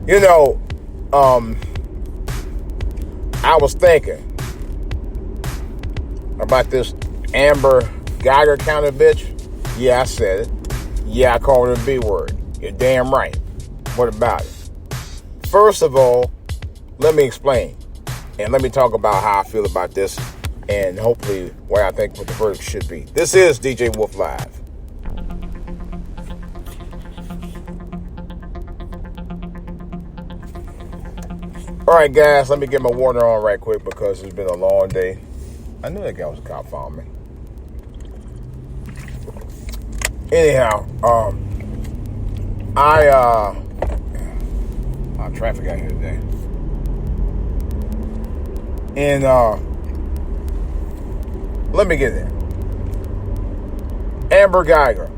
You know, I was thinking about this Amber Gyger counter bitch. Yeah, I said it. Yeah, I called her a B word. You're damn right. What about it? First of all, let me explain. And let me talk about how I feel about this. And hopefully where I think what the verdict should be. This is DJ Wolf Live. All right, guys, let me get my water on right quick because it's been a long day. I knew that guy was a cop following me. Anyhow, traffic out here today. And let me get there. Amber Gyger.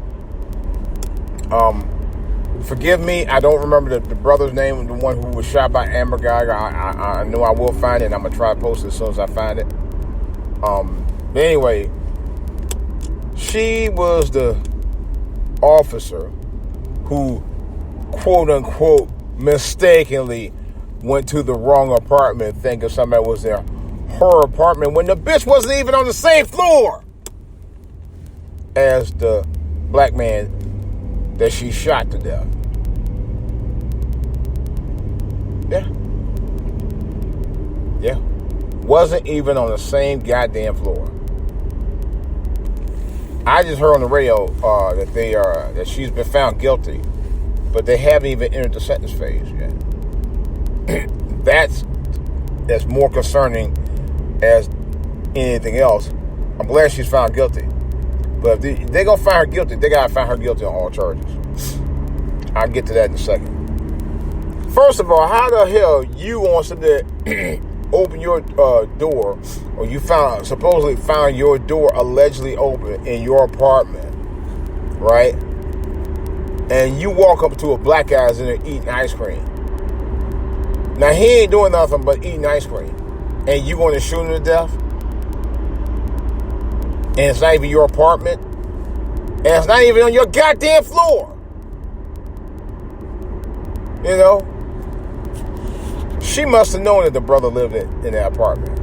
Forgive me, I don't remember the brother's name, the one who was shot by Amber Gyger. I know I will find it, and I'm going to try to post it as soon as I find it. But anyway, she was the officer who, quote-unquote, mistakenly went to the wrong apartment thinking somebody was in her apartment when the bitch wasn't even on the same floor as the black man that she shot to death. Yeah. Wasn't even on the same goddamn floor. I just heard on the radio that she's been found guilty, but they haven't even entered the sentence phase yet. That's more concerning as anything else. I'm glad she's found guilty. But if they're going to find her guilty, they got to find her guilty on all charges. I'll get to that in a second. First of all, how the hell you want somebody to open your door, or you supposedly found your door allegedly open in your apartment, right? And you walk up to a black guy's in there eating ice cream. Now, he ain't doing nothing but eating ice cream. And you want to shoot him to death? And it's not even your apartment? And it's not even on your goddamn floor. You know? She must have known that the brother lived in that apartment.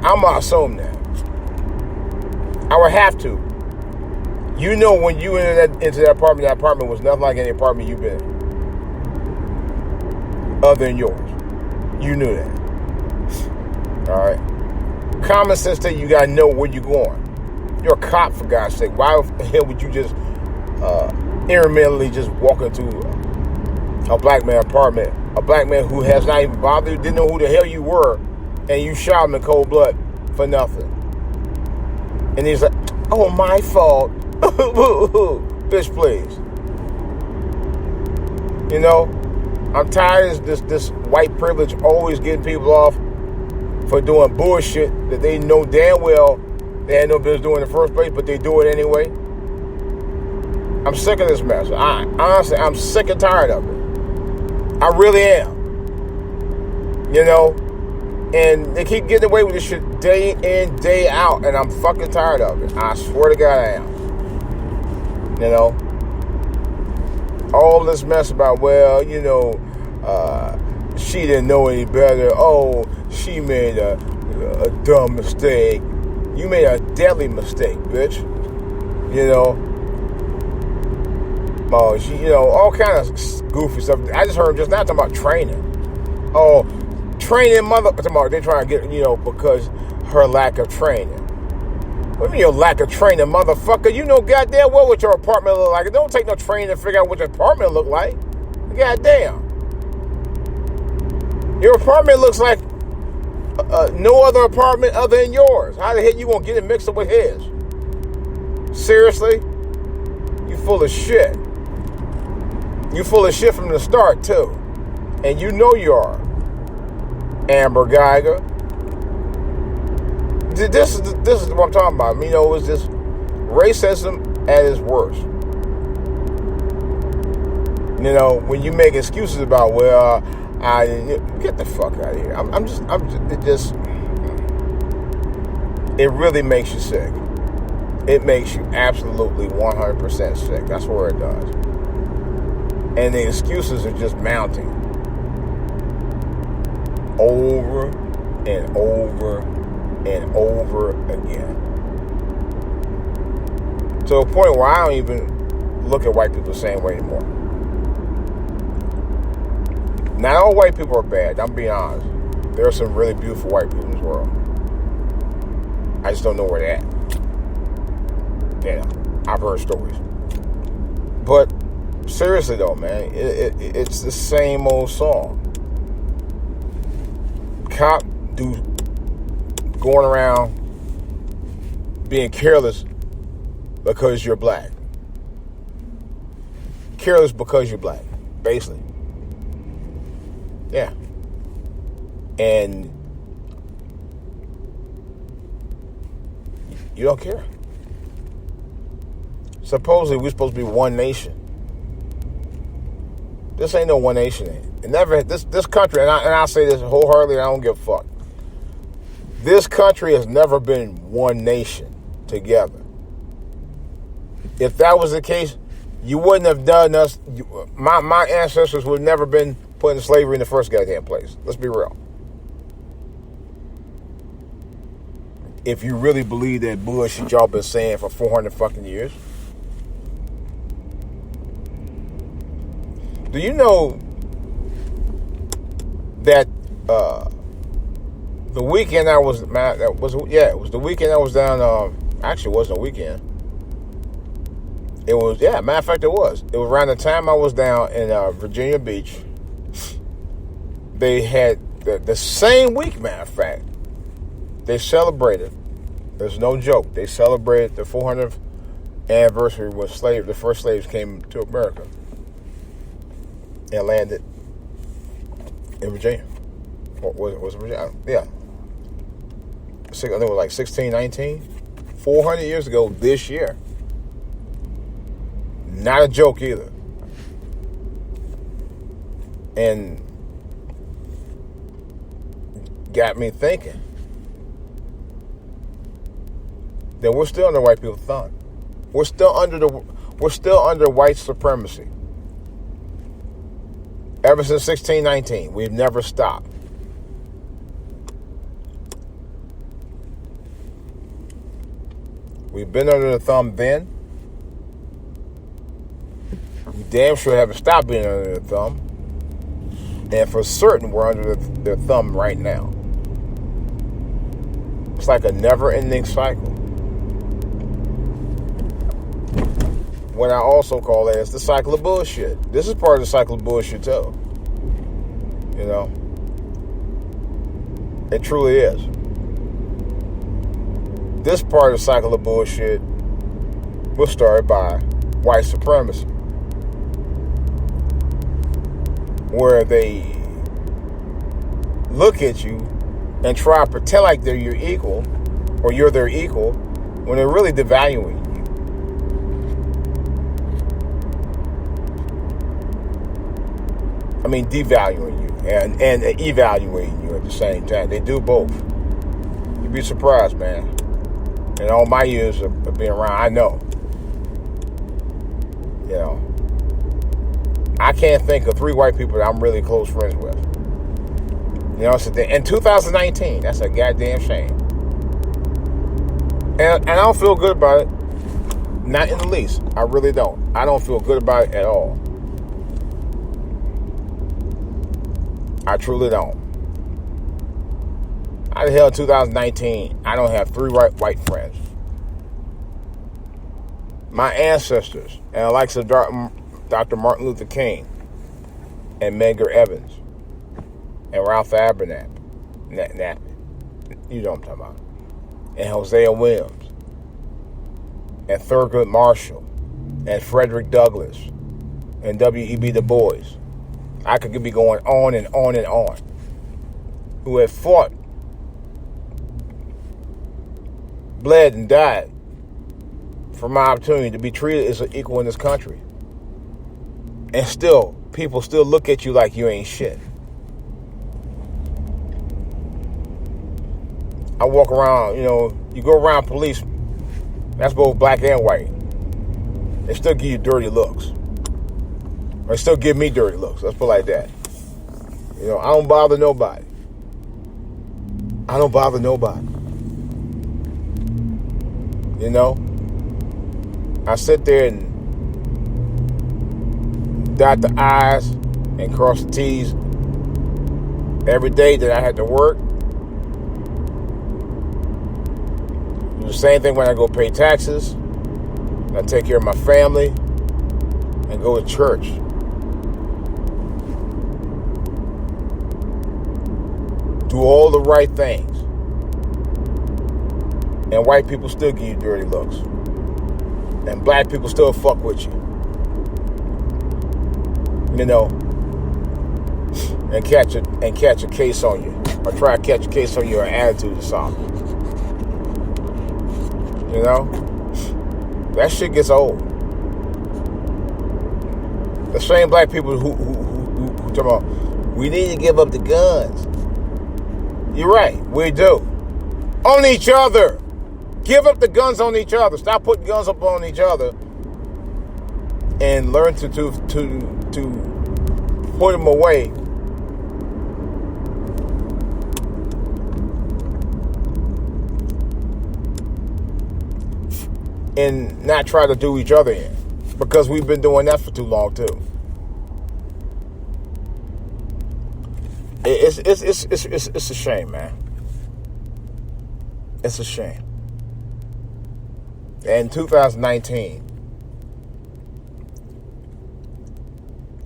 I'm going to assume that. I would have to. You know, when you entered into that apartment was nothing like any apartment you've been in. Other than yours. You knew that. All right? Common sense that you got to know where you're going. You're a cop, for God's sake. Why the hell would you just intermittently just walk into a black man's apartment? A black man who has not even bothered you, didn't know who the hell you were, and you shot him in cold blood for nothing. And he's like, oh, my fault. Bitch, please. You know, I'm tired of this white privilege always getting people off for doing bullshit that they know damn well they had no business doing in the first place, but they do it anyway. I'm sick of this mess. Honestly, I'm sick and tired of it. I really am. You know? And they keep getting away with this shit day in, day out, and I'm fucking tired of it. I swear to God I am. You know? All this mess about, well, you know, she didn't know any better. Oh, she made a dumb mistake. You made a deadly mistake, bitch. You know? Oh, she, you know, all kind of goofy stuff. I just heard just now talking about training. Oh, training they're trying to get, you know, because her lack of training. What do you mean your lack of training, motherfucker? You know goddamn well what your apartment look like. It don't take no training to figure out what your apartment look like. Goddamn. Your apartment looks like no other apartment other than yours. How the hell you gonna get it mixed up with his? Seriously? You full of shit. You full of shit from the start, too. And you know you are. Amber Gyger. This is what I'm talking about. You know, it's just racism at its worst. You know, when you make excuses about, well, get the fuck out of here. It really makes you sick. It makes you absolutely 100% sick. That's where it does. And the excuses are just mounting. over and over and over again. To a point where I don't even look at white people the same way anymore. Not all white people are bad, I'm being honest. There are some really beautiful white people in this world. I just don't know where they're at. I've heard stories. But seriously though, man, it's the same old song. Cop going around being careless because you're black. Careless because you're black, basically. Yeah. And you don't care. Supposedly we're supposed to be one nation. This ain't no one nation. It never. This country, and I say this wholeheartedly. I don't give a fuck. This country has never been one nation together. If that was the case, you wouldn't have done us. My ancestors would have never been put in slavery in the first goddamn place. Let's be real. If you really believe that bullshit y'all been saying for 400 fucking years. Do you know that the weekend it was the weekend I was down, actually it wasn't a weekend. It was, matter of fact it was. It was around the time I was down in Virginia Beach. They had the same week, matter of fact, they celebrated, there's no joke, they celebrated the 400th anniversary when the first slaves came to America. And landed in Virginia. Or was it Virginia? Yeah. I think it was like 1619. 400 years ago this year. Not a joke either. And got me thinking that we're still under white people's thumb. We're still under white supremacy. Ever since 1619, we've never stopped. We've been under the thumb then. We damn sure haven't stopped being under the thumb. And for certain, we're under their thumb right now. It's like a never-ending cycle. What I also call that is the cycle of bullshit. This is part of the cycle of bullshit too. You know? It truly is. This part of the cycle of bullshit was started by white supremacy. Where they look at you and try to pretend like they're your equal, or you're their equal, when they're really devaluing you. I mean, devaluing you and evaluating you at the same time. They do both. You'd be surprised, man. In all my years of being around, I know. You know, I can't think of 3 white people that I'm really close friends with. You know, so in 2019, that's a goddamn shame. And I don't feel good about it. Not in the least. I really don't. I don't feel good about it at all. I truly don't. How the hell in 2019, I don't have 3 white friends? My ancestors, and the likes of Dr. Martin Luther King, and Medgar Evans, and Ralph Abernathy, you know what I'm talking about, and Hosea Williams, and Thurgood Marshall, and Frederick Douglass, and W.E.B. Du Bois. I could be going on and on and on. Who have fought, bled, and died for my opportunity to be treated as an equal in this country. And still, people still look at you like you ain't shit. I walk around, you know, you go around police, that's both black and white. They still give you dirty looks. Or they still give me dirty looks. Let's put it like that. You know, I don't bother nobody. I don't bother nobody. You know? I sit there and dot the I's and cross the T's every day that I had to work. Do the same thing when I go pay taxes. I take care of my family and go to church. Do all the right things. And white people still give you dirty looks. And black people still fuck with you. You know, and catch a case on you, or try to catch a case on your attitude or something. You know, that shit gets old. The same black people who talk about we need to give up the guns. You're right, we do. On each other. Give up the guns on each other. Stop putting guns up on each other, and learn to put them away. And not try to do each other in, because we've been doing that for too long too. It's a shame, man. It's a shame. In 2019,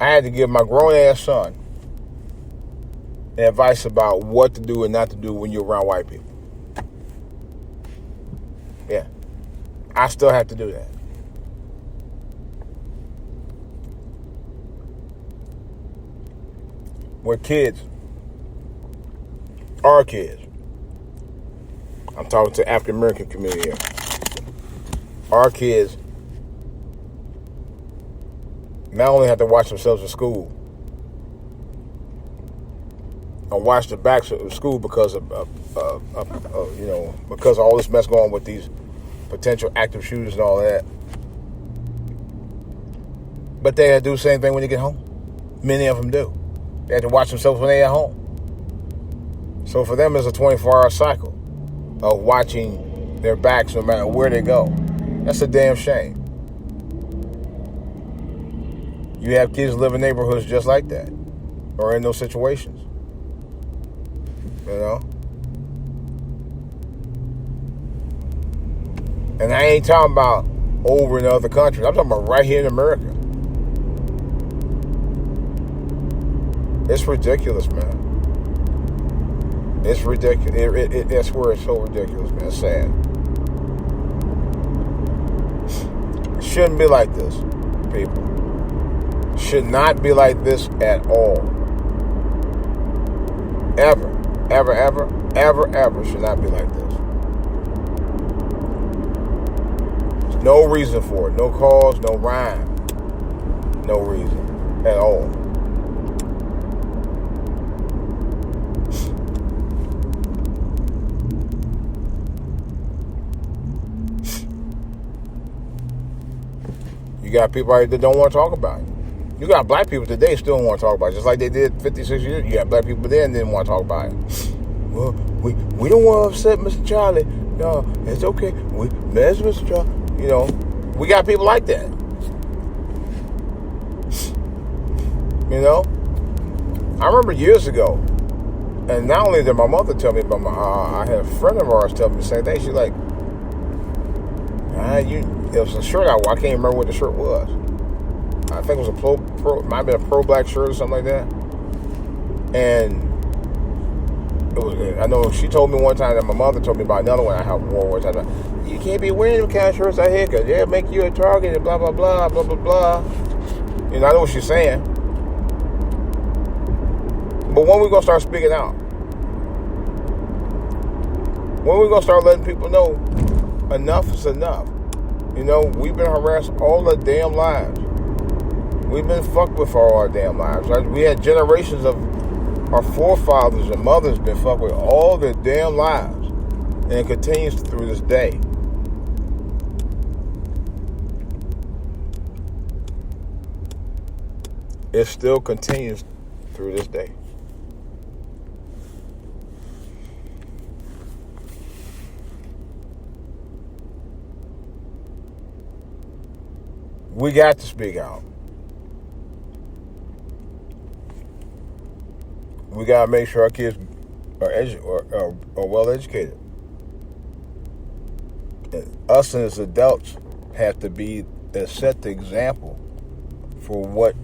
I had to give my grown-ass son advice about what to do and not to do when you're around white people. Yeah. I still have to do that. We're kids. Our kids. I'm talking to the African American community here. Our kids not only have to watch themselves in school, and watch the backs of school because of because of all this mess going on with these potential active shooters and all that, but they have to do the same thing when they get home. Many of them do. They have to watch themselves when they're at home. So for them, it's a 24-hour cycle of watching their backs no matter where they go. That's a damn shame. You have kids live in neighborhoods just like that, or in those situations. You know? And I ain't talking about over in other countries. I'm talking about right here in America. It's ridiculous, man. It's ridiculous. That's where it's so ridiculous, man. It's sad. It shouldn't be like this, people. Should not be like this at all. Ever should not be like this. There's no reason for it. No cause, no rhyme. No reason at all. You got people out there that don't want to talk about it. You got black people today still don't want to talk about it, just like they did 56 years. You got black people then didn't want to talk about it. Well, we don't want to upset Mr. Charlie. No, it's okay. There's Mr. Charlie. You know, we got people like that. You know, I remember years ago, and not only did my mother tell me, but I had a friend of ours tell me the same thing. She's like, it was a shirt I wore. I can't remember what the shirt was. I think it was it might have been a pro-black shirt or something like that. And it was, I know she told me one time, that my mother told me about another one I wore one time. You can't be wearing them kind of shirts out here because they'll make you a target and blah, blah, blah, blah, blah, blah. You know, I know what she's saying. But when we going to start speaking out? When we going to start letting people know enough is enough? You know, we've been harassed all our damn lives. We've been fucked with for all our damn lives. Right? We had generations of our forefathers and mothers been fucked with all their damn lives. And it continues through this day. It still continues through this day. We got to speak out. We got to make sure our kids are well educated. And us as adults have to set the example for what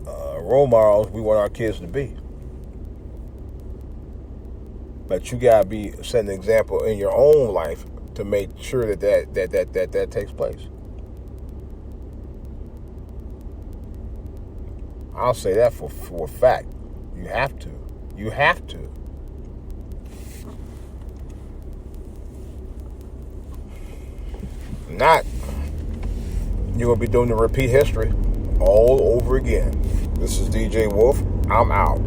role models we want our kids to be. But you gotta be setting an example in your own life to make sure that takes place. I'll say that for a fact. You have to. You have to. Not, you're gonna be doing the repeat history all over again. This is DJ Wolf. I'm out.